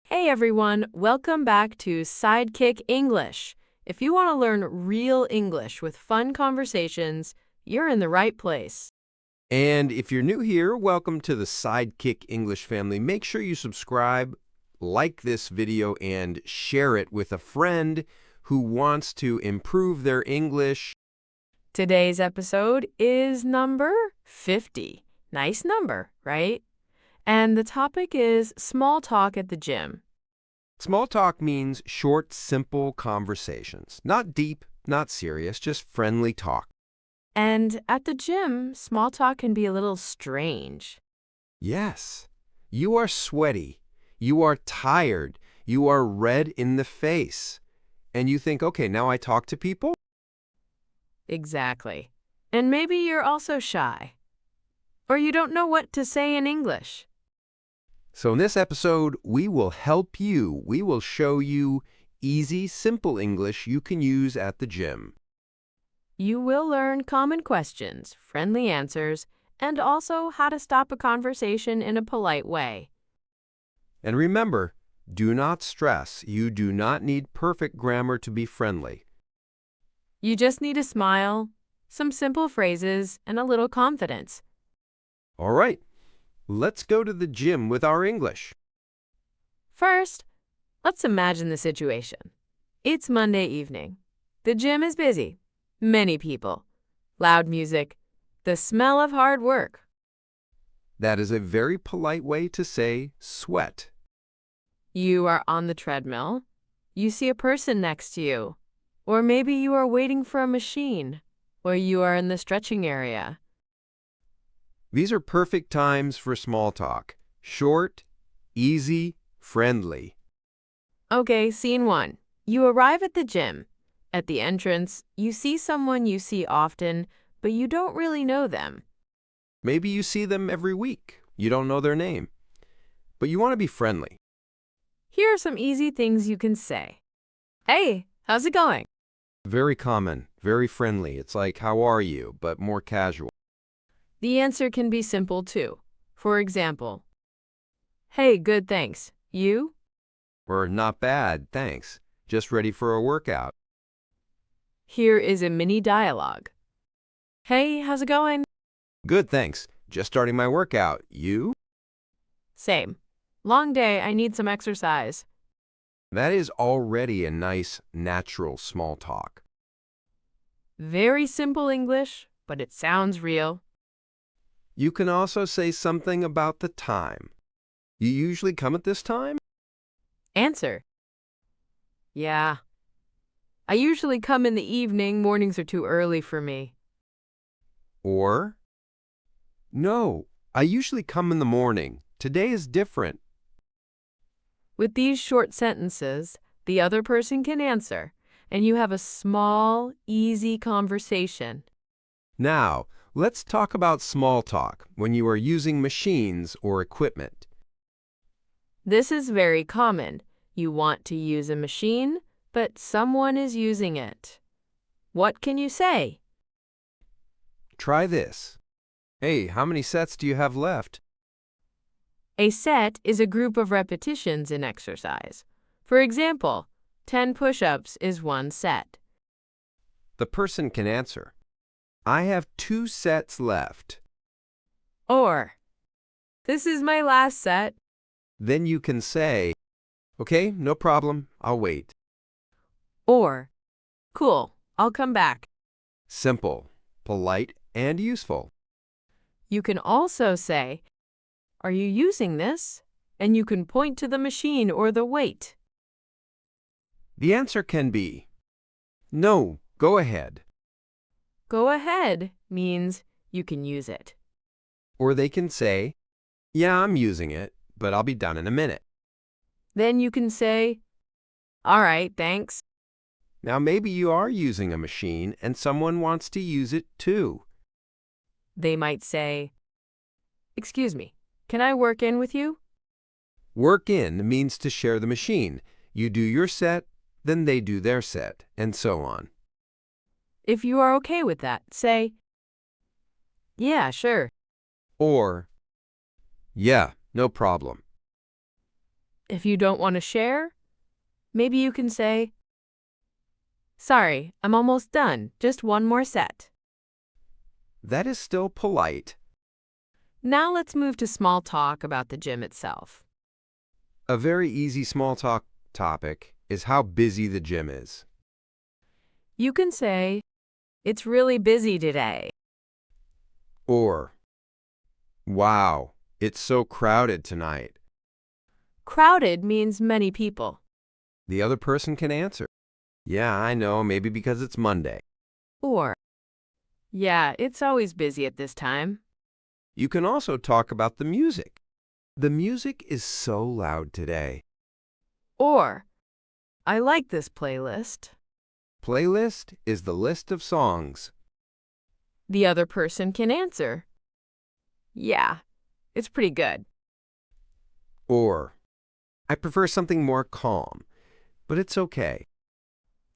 Hey everyone, welcome back to Sidekick English. If you want to learn real English with fun conversations, you're in the right place. And if you're new here, welcome to the Sidekick English family. Make sure you subscribe, like this video, and share it with a friend who wants to improve their English. Today's episode is number 50. Nice number, right? And the topic is small talk at the gym. Small talk means short, simple conversations. Not deep, not serious, just friendly talk. And at the gym, small talk can be a little strange. Yes, you are sweaty, you are tired, you are red in the face. And you think, okay, now I talk to people? Exactly. And maybe you're also shy. Or you don't know what to say in English. So in this episode, we will help you. We will show you easy, simple English you can use at the gym. You will learn common questions, friendly answers, and also how to stop a conversation in a polite way. And remember, do not stress. You do not need perfect grammar to be friendly. You just need a smile, some simple phrases, and a little confidence. All right, let's go to the gym with our English. First, let's imagine the situation. It's Monday evening. The gym is busy. Many people. Loud music. The smell of hard work. That is a very polite way to say sweat. You are on the treadmill. You see a person next to you. Or maybe you are waiting for a machine. Or you are in the stretching area. These are perfect times for small talk. Short, easy, friendly. Okay, scene 1. You arrive at the gym. At the entrance, you see someone you see often, but you don't really know them. Maybe you see them every week. You don't know their name. But you want to be friendly. Here are some easy things you can say. Hey, how's it going? Very common, very friendly. It's like, how are you, but more casual. The answer can be simple too. For example, hey, good, thanks. You? Or not bad, thanks. Just ready for a workout. Here is a mini dialogue. Hey, how's it going? Good, thanks. Just starting my workout. You? Same. Long day, I need some exercise. That is already a nice, natural small talk. Very simple English, but it sounds real. You can also say something about the time. You usually come at this time? Answer. Yeah. I usually come in the evening. Mornings are too early for me. Or, no, I usually come in the morning. Today is different. With these short sentences, the other person can answer, and you have a small, easy conversation. Now, let's talk about small talk when you are using machines or equipment. This is very common. You want to use a machine, but someone is using it. What can you say? Try this. Hey, how many sets do you have left? A set is a group of repetitions in exercise. For example, 10 push-ups is one set. The person can answer, I have 2 sets left. Or, this is my last set. Then you can say, okay, no problem, I'll wait. Or, cool, I'll come back. Simple, polite, and useful. You can also say, are you using this? And you can point to the machine or the weight. The answer can be, no, go ahead. Go ahead means you can use it. Or they can say, yeah, I'm using it, but I'll be done in a minute. Then you can say, all right, thanks. Now maybe you are using a machine and someone wants to use it too. They might say, excuse me, can I work in with you? Work in means to share the machine. You do your set, then they do their set, and so on. If you are okay with that, say, yeah, sure. Or, yeah, no problem. If you don't want to share, maybe you can say, "Sorry, I'm almost done. Just one more set." That is still polite. Now let's move to small talk about the gym itself. A very easy small talk topic is how busy the gym is. You can say, "It's really busy today." Or, wow, it's so crowded tonight. Crowded means many people. The other person can answer, yeah, I know, maybe because it's Monday. Or, "Yeah, it's always busy at this time." You can also talk about the music. The music is so loud today. Or, "I like this playlist." Playlist is the list of songs. The other person can answer, "Yeah, it's pretty good." Or, I prefer something more calm, but it's okay.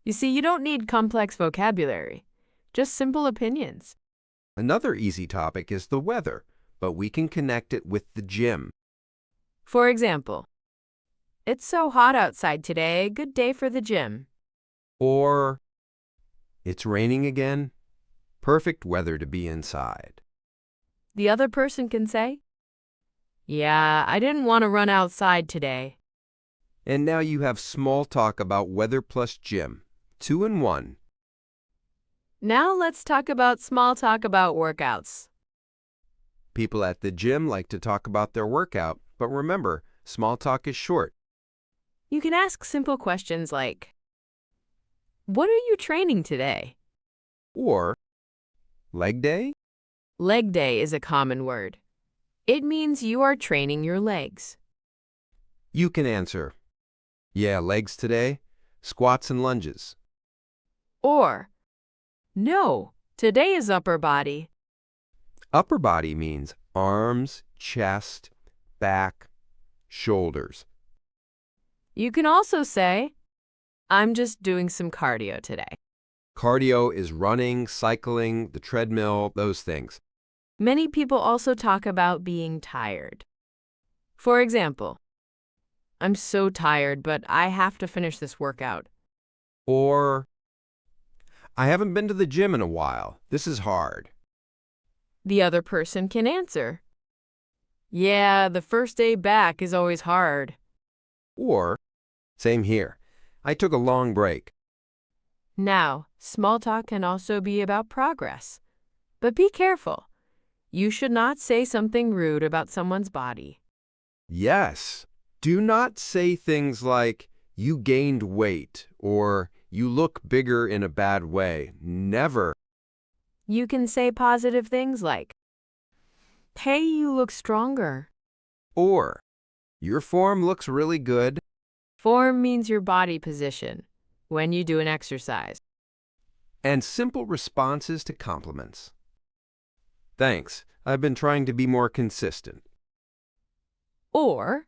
You see, you don't need complex vocabulary, just simple opinions. Another easy topic is the weather, but we can connect it with the gym. For example, "It's so hot outside today. Good day for the gym." Or, it's raining again. Perfect weather to be inside. The other person can say, "Yeah, I didn't want to run outside today." And now you have small talk about weather plus gym. 2 in 1. Now let's talk about small talk about workouts. People at the gym like to talk about their workout, but remember, small talk is short. You can ask simple questions like, "What are you training today?" Or, leg day? Leg day is a common word. It means you are training your legs. You can answer, yeah, legs today, squats and lunges. Or, "No, today is upper body." Upper body means arms, chest, back, shoulders. You can also say, "I'm just doing some cardio today." Cardio is running, cycling, the treadmill, those things. Many people also talk about being tired. For example, "I'm so tired, but I have to finish this workout." Or, I haven't been to the gym in a while. This is hard. The other person can answer, "Yeah, the first day back is always hard." Or, same here. I took a long break. Now, small talk can also be about progress. But be careful. You should not say something rude about someone's body. Yes. Do not say things like, you gained weight, or you look bigger in a bad way. Never. You can say positive things like, "Hey, you look stronger." Or, your form looks really good. Form means your body position when you do an exercise. And simple responses to compliments. Thanks. I've been trying to be more consistent. Or,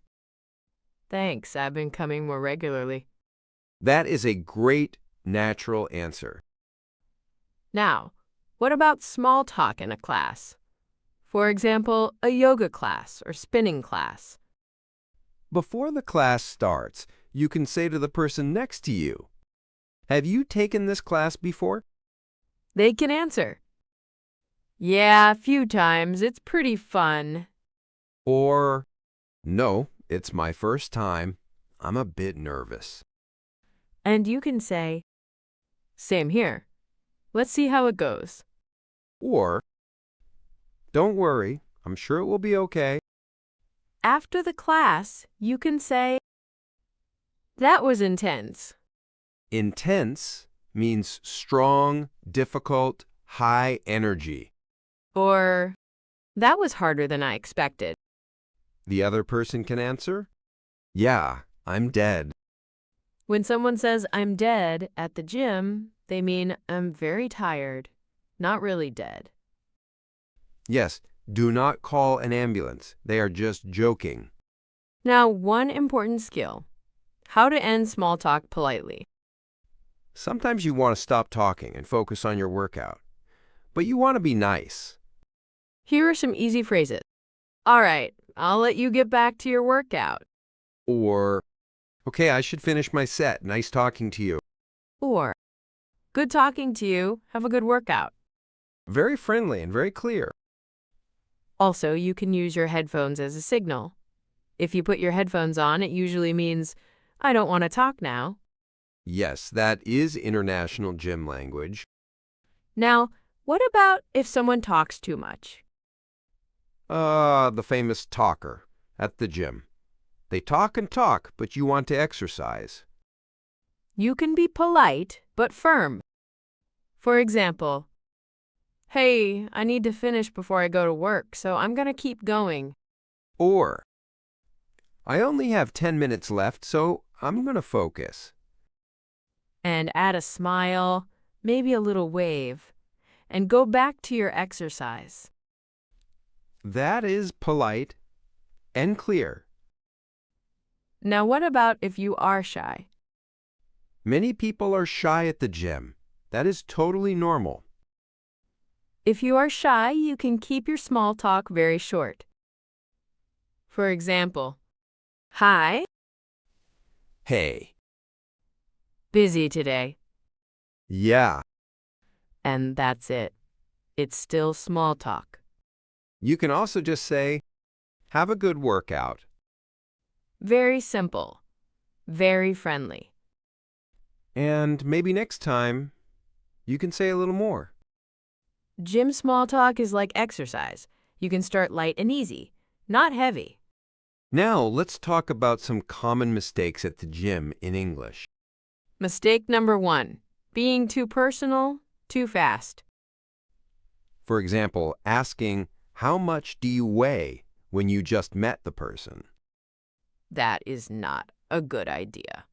"Thanks, I've been coming more regularly." That is a great natural answer. Now, what about small talk in a class? For example, a yoga class or spinning class. Before the class starts, you can say to the person next to you, have you taken this class before? They can answer, "Yeah, a few times. It's pretty fun." Or, no, it's my first time. I'm a bit nervous. And you can say, "Same here. Let's see how it goes." Or, don't worry, I'm sure it will be okay. After the class, you can say, "That was intense." Intense means strong, difficult, high energy. Or, "That was harder than I expected." The other person can answer, yeah, I'm dead. When someone says, "I'm dead" at the gym, they mean, "I'm very tired, not really dead." Yes, do not call an ambulance. They are just joking. Now, one important skill: how to end small talk politely. Sometimes you want to stop talking and focus on your workout, but you want to be nice. Here are some easy phrases. "All right, I'll let you get back to your workout." Or, okay, I should finish my set. Nice talking to you. Or, good talking to you. Have a good workout. Very friendly and very clear. Also, you can use your headphones as a signal. If you put your headphones on, it usually means, I don't want to talk now. Yes, that is international gym language. Now, what about if someone talks too much? The famous talker at the gym. They talk and talk, but you want to exercise. You can be polite, but firm. For example, hey, I need to finish before I go to work, so I'm going to keep going. Or, I only have 10 minutes left, so I'm going to focus. And add a smile, maybe a little wave, and go back to your exercise. That is polite and clear. Now, what about if you are shy? Many people are shy at the gym. That is totally normal. If you are shy, you can keep your small talk very short. For example, hi, Hey. busy today. Yeah. And that's it. It's still small talk. You can also just say, have a good workout. Very simple. Very friendly. And maybe next time, you can say a little more. Gym small talk is like exercise. You can start light and easy, not heavy. Now, let's talk about some common mistakes at the gym in English. Mistake number 1, being too personal, too fast. For example, asking, how much do you weigh when you just met the person? That is not a good idea.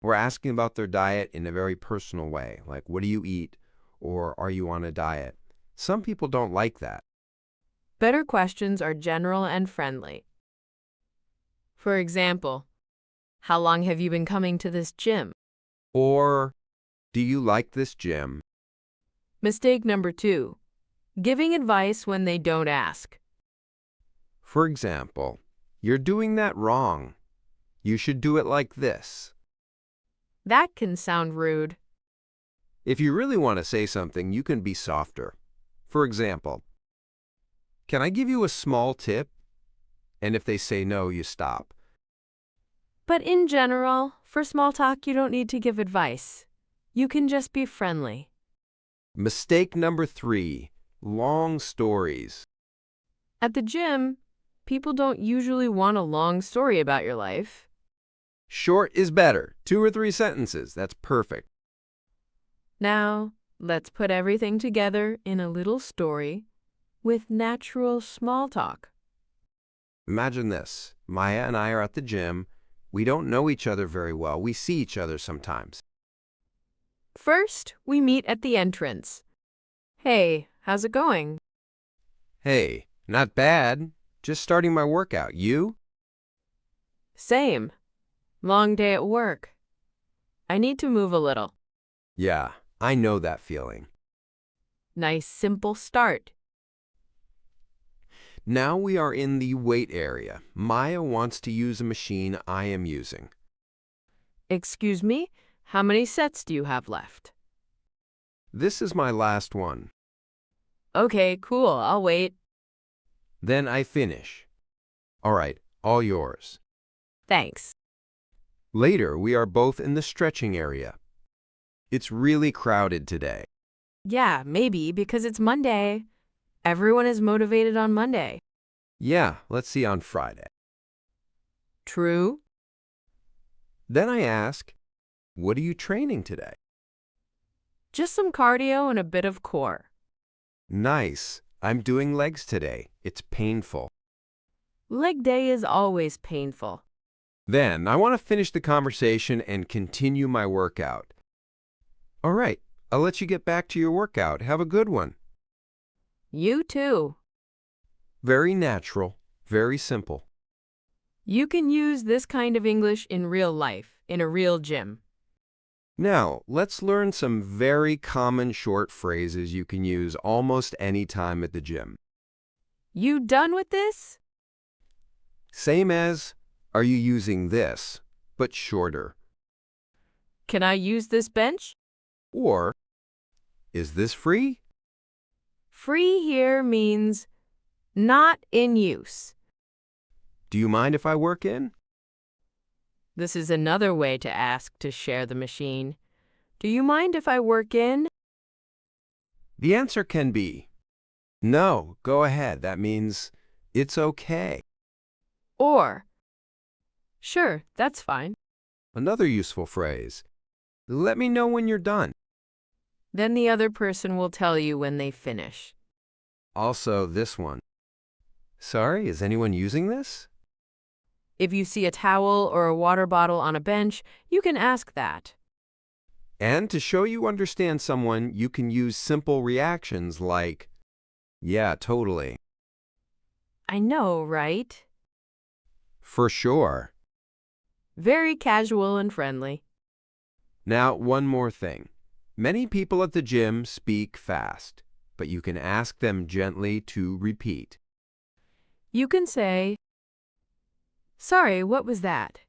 We're asking about their diet in a very personal way, like, what do you eat? Or are you on a diet? Some people don't like that. Better questions are general and friendly. For example, how long have you been coming to this gym? Or, do you like this gym? Mistake number 2, giving advice when they don't ask. For example, you're doing that wrong. You should do it like this. That can sound rude. If you really want to say something, you can be softer. For example, can I give you a small tip? And if they say no, you stop. But in general, for small talk, you don't need to give advice. You can just be friendly. Mistake number 3, long stories. At the gym, people don't usually want a long story about your life. Short is better. 2 or 3 sentences. That's perfect. Now, let's put everything together in a little story with natural small talk. Imagine this. Maya and I are at the gym. We don't know each other very well. We see each other sometimes. First, we meet at the entrance. Hey, how's it going? Hey, not bad. Just starting my workout. You? Same. Long day at work. I need to move a little. Yeah, I know that feeling. Nice, simple start. Now we are in the weight area. Maya wants to use a machine I am using. Excuse me, how many sets do you have left? This is my last one. Okay, cool, I'll wait. Then I finish. All right, all yours. Thanks. Later, we are both in the stretching area. It's really crowded today. Yeah, maybe because it's Monday. Everyone is motivated on Monday. Yeah, let's see on Friday. True. Then I ask, what are you training today? Just some cardio and a bit of core. Nice. I'm doing legs today. It's painful. Leg day is always painful. Then I want to finish the conversation and continue my workout. All right, I'll let you get back to your workout. Have a good one. You too. Very natural, very simple. You can use this kind of English in real life, in a real gym. Now, let's learn some very common short phrases you can use almost any time at the gym. You done with this? Same as, Are you using this, but shorter? Can I use this bench? Or, is this free? Free here means not in use. Do you mind if I work in? This is another way to ask to share the machine. Do you mind if I work in? The answer can be, no, go ahead. That means it's okay. Or, sure, that's fine. Another useful phrase, let me know when you're done. Then the other person will tell you when they finish. Also, this one. Sorry, is anyone using this? If you see a towel or a water bottle on a bench, you can ask that. And to show you understand someone, you can use simple reactions like, yeah, totally. I know, right? For sure. Very casual and friendly. Now, one more thing. Many people at the gym speak fast, but you can ask them gently to repeat. You can say, sorry, what was that?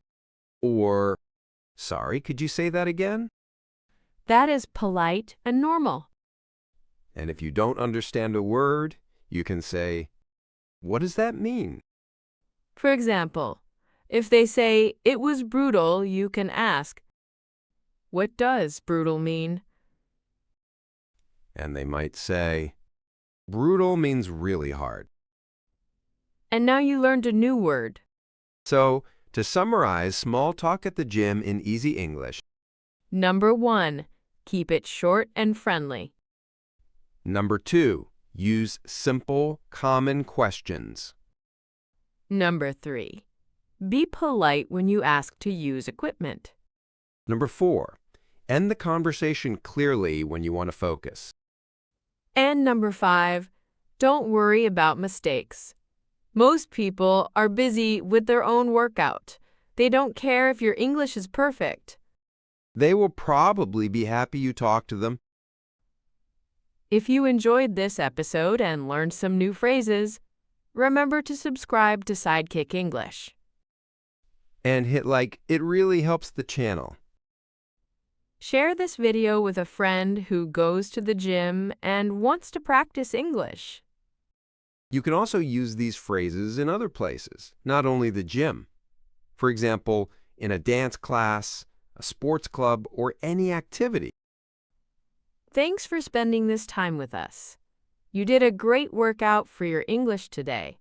Or, sorry, could you say that again? That is polite and normal. And if you don't understand a word, you can say, what does that mean? For example, if they say, it was brutal, you can ask, what does brutal mean? And they might say, brutal means really hard. And now you learned a new word. So, to summarize small talk at the gym in easy English. Number 1, keep it short and friendly. Number 2, use simple, common questions. Number 3, be polite when you ask to use equipment. Number 4, end the conversation clearly when you want to focus. And number 5, don't worry about mistakes. Most people are busy with their own workout. They don't care if your English is perfect. They will probably be happy you talked to them. If you enjoyed this episode and learned some new phrases, remember to subscribe to Sidekick English. And hit like, it really helps the channel. Share this video with a friend who goes to the gym and wants to practice English. You can also use these phrases in other places, not only the gym. For example, in a dance class, a sports club, or any activity. Thanks for spending this time with us. You did a great workout for your English today.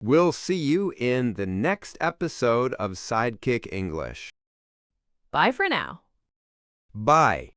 We'll see you in the next episode of Sidekick English. Bye for now. Bye.